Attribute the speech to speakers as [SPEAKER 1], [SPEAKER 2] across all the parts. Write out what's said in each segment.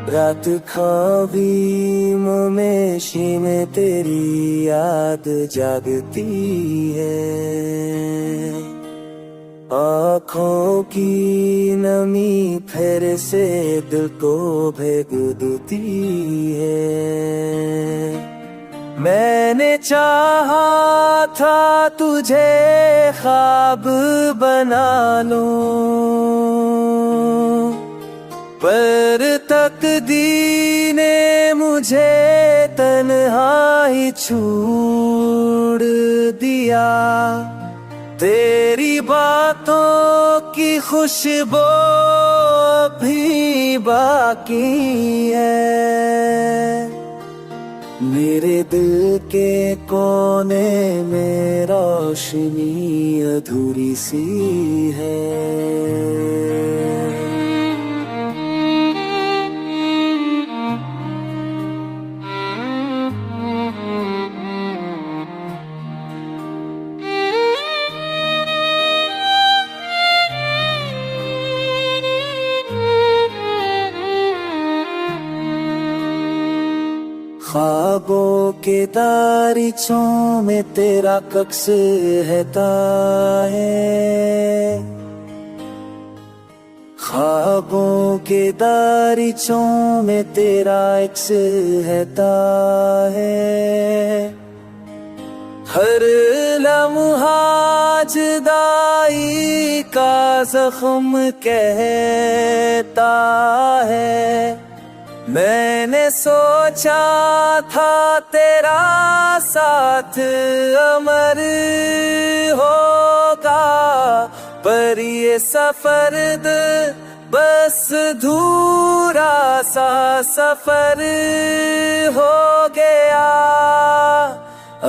[SPEAKER 1] रात ख्वाबीम में शीम तेरी याद जागती है। आँखों की नमी फिर से दिल को भेद देती है। मैंने चाहा था तुझे ख्वाब बना लूं, पर तकदीर ने मुझे तन्हा ही छोड़ दिया। तेरी बातों की खुशबू भी बाकी है। मेरे दिल के कोने में रोशनी अधूरी सी है। ख्वाबों के दारीचों में तेरा कक्स रहता है। ख्वाबों के दारीचों में तेरा अक्स रहता है। हर लम्हा जुदाई का जख्म कहता है। मैंने सोचा था तेरा साथ अमर होगा, पर ये सफर बस धूरा सा सफर हो गया।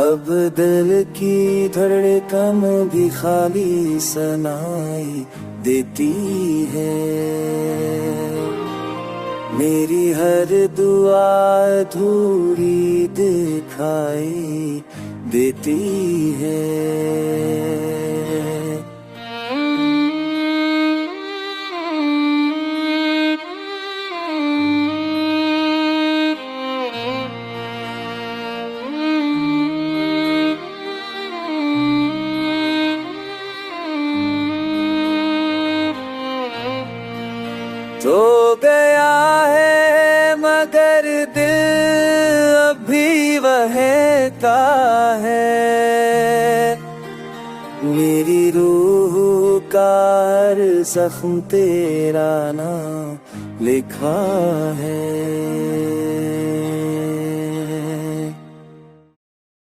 [SPEAKER 1] अब दिल की धड़कन भी खाली सुनाई देती है। मेरी हर दुआ अधूरी दिखाई देती है। तो गया है मगर दिल अभी वहता है। मेरी रूह का हर जख्म तेरा नाम लिखा है।